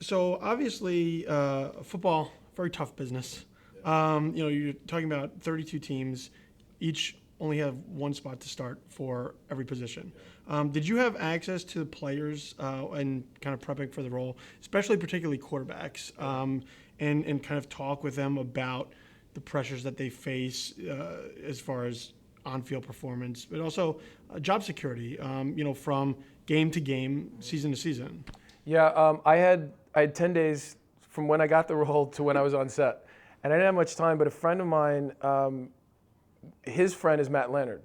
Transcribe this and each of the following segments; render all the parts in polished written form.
So obviously, football, very tough business. You're talking about 32 teams, each only have one spot to start for every position. Did you have access to the players and kind of prepping for the role, especially particularly quarterbacks, and kind of talk with them about the pressures that they face as far as on-field performance, but also job security, from game to game, season to season? Yeah, I had 10 days from when I got the role to when I was on set, and I didn't have much time. But a friend of mine, his friend is Matt Leonard,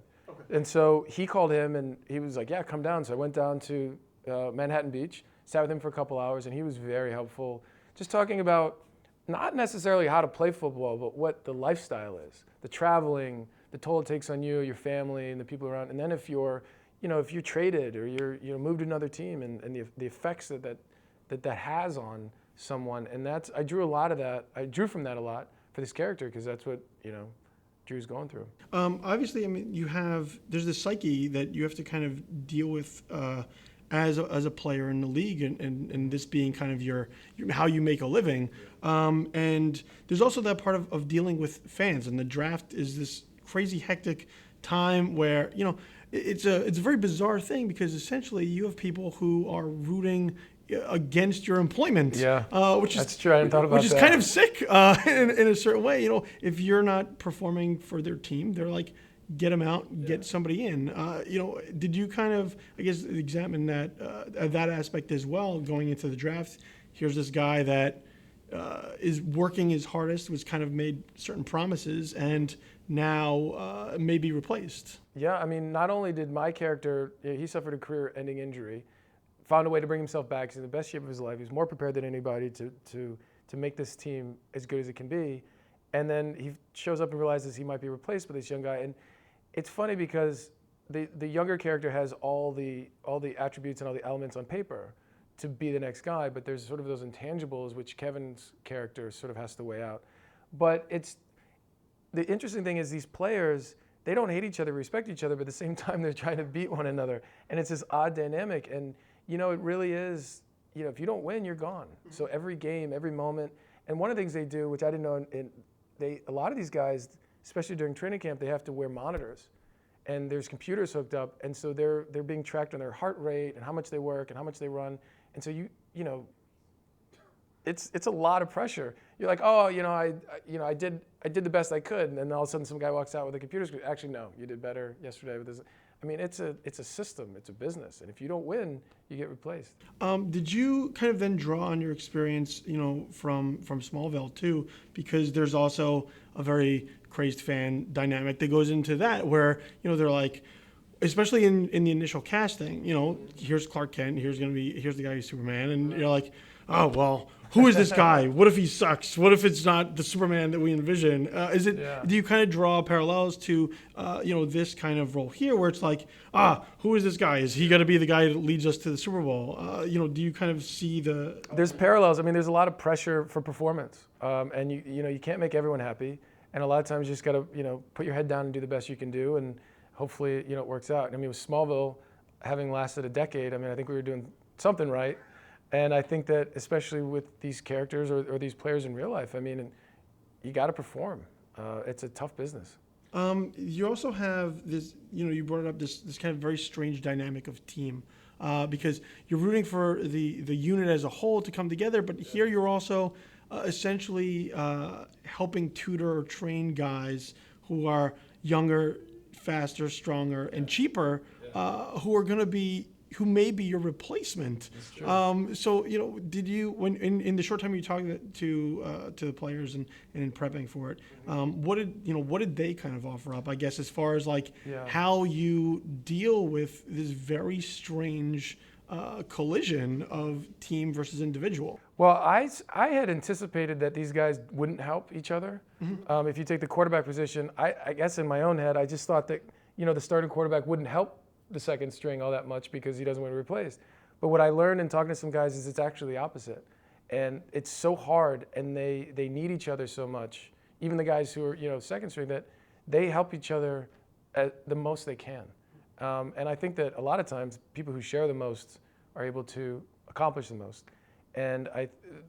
and so he called him and he was like, "Yeah, come down." So I went down to Manhattan Beach, sat with him for a couple hours, and he was very helpful, just talking about not necessarily how to play football, but what the lifestyle is, the traveling, the toll it takes on you, your family, and the people around. And then if you're traded or you're moved to another team, and the effects that has on someone. And I drew a lot of that. I drew from that a lot for this character because that's what Drew's going through. Obviously, I mean, there's this psyche that you have to kind of deal with as a player in the league, and this being kind of your how you make a living. And there's also that part of dealing with fans, and the draft is this crazy hectic time where it's a very bizarre thing because essentially you have people who are rooting against your employment. Yeah, which that's is true. I hadn't thought about which is that. kind of sick in a certain way. If you're not performing for their team, they're like, get them out, get somebody in. Did you kind of, I guess, examine that aspect as well going into the draft? Here's this guy that is working his hardest, was kind of made certain promises, and now may be replaced. Yeah, I mean, not only did my character, he suffered a career-ending injury, found a way to bring himself back. He's in the best shape of his life. He's more prepared than anybody to make this team as good as it can be. And then he shows up and realizes he might be replaced by this young guy. And it's funny because the younger character has all the attributes and all the elements on paper to be the next guy, but there's sort of those intangibles which Kevin's character sort of has to weigh out. But the interesting thing is these players, they don't hate each other, respect each other, but at the same time they're trying to beat one another. And it's this odd dynamic. And it really is, if you don't win, you're gone. So every game, every moment. And one of the things they do, which I didn't know, a lot of these guys, especially during training camp, they have to wear monitors. And there's computers hooked up, and so they're being tracked on their heart rate and how much they work and how much they run. And so it's a lot of pressure. You're like, oh, I did the best I could, and then all of a sudden some guy walks out with a computer screen. Actually, no, you did better yesterday with this. I mean, it's a system, it's a business, and if you don't win, you get replaced. Did you kind of then draw on your experience, from Smallville too, because there's also a very crazed fan dynamic that goes into that, where they're like, especially in the initial casting, here's Clark Kent, here's the guy who's Superman, and you're like, oh well, who is this guy? What if he sucks? What if it's not the Superman that we envision? Do you kind of draw parallels to this kind of role here, where it's like, who is this guy? Is he going to be the guy that leads us to the Super Bowl? Do you kind of see the? There's parallels. I mean, there's a lot of pressure for performance, and you can't make everyone happy, and a lot of times you just got to put your head down and do the best you can do, and hopefully it works out. I mean, with Smallville having lasted a decade, I think we were doing something right. And I think that especially with these characters or these players in real life, you got to perform. It's a tough business. You also have this, you brought up this kind of very strange dynamic of team, because you're rooting for the unit as a whole to come together, but here you're also essentially helping tutor or train guys who are younger, faster, stronger, and cheaper, who may be your replacement. So did you, when in the short time you talked to the players and in prepping for it, what did they kind of offer up? I guess as far as how you deal with this very strange collision of team versus individual. Well, I had anticipated that these guys wouldn't help each other. Mm-hmm. If you take the quarterback position, I guess in my own head, I just thought that the starting quarterback wouldn't help the second string all that much because he doesn't want to be replaced. But what I learned in talking to some guys is it's actually the opposite. And it's so hard, and they need each other so much. Even the guys who are second string, that they help each other at the most they can. And I think that a lot of times people who share the most are able to accomplish the most. And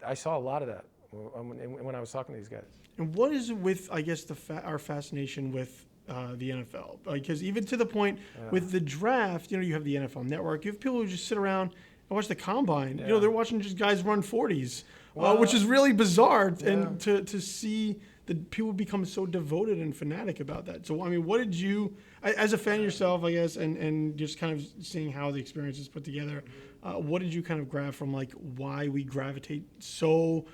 I saw a lot of that when I was talking to these guys. And what is it with, I guess, our fascination with the NFL? Because even to the point with the draft, you have the NFL Network. You have people who just sit around and watch the combine. Yeah. They're watching just guys run 40s, Well, which is really bizarre. Yeah. And to see that people become so devoted and fanatic about that. So, I mean, what did you, as a fan yourself, I guess, and just kind of seeing how the experience is put together, what did you kind of grab from like why we gravitate so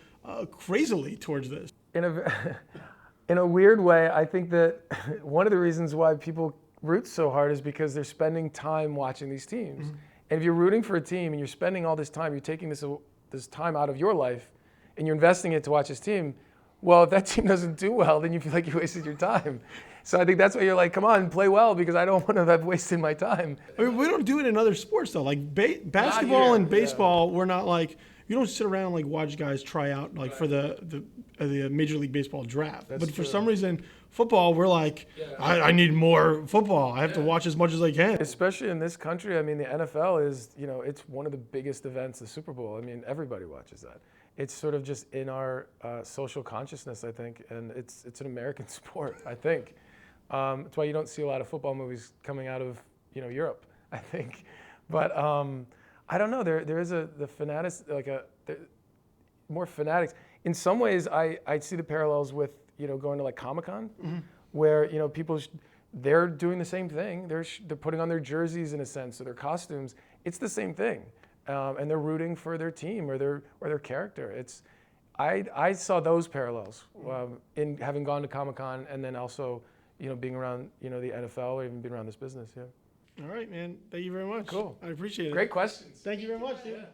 crazily towards this? In a weird way, I think that one of the reasons why people root so hard is because they're spending time watching these teams. Mm-hmm. And if you're rooting for a team and you're spending all this time, you're taking this time out of your life and you're investing it to watch this team, well, if that team doesn't do well, then you feel like you wasted your time. So I think that's why you're like, come on, play well, because I don't want to have wasted my time. I mean, we don't do it in other sports though. Like basketball here, and baseball, we're not like, you don't sit around and like watch guys try out like for the Major League Baseball draft. That's but for true. some reason, football, we're like, I need more football. I have to watch as much as I can. Especially in this country, I mean, the NFL is, it's one of the biggest events, the Super Bowl. I mean, everybody watches that. It's sort of just in our social consciousness, I think, and it's an American sport, I think. That's why you don't see a lot of football movies coming out of, Europe, I think. But I don't know. There is the fanatics, more fanatics. In some ways, I see the parallels with going to like Comic-Con, where people they're doing the same thing. They're putting on their jerseys in a sense, or their costumes. It's the same thing, and they're rooting for their team or their character. I saw those parallels in having gone to Comic-Con and then also being around the NFL or even being around this business. Yeah. All right, man. Thank you very much. Cool. I appreciate it. Great questions. Thank you very much, dude. Yeah.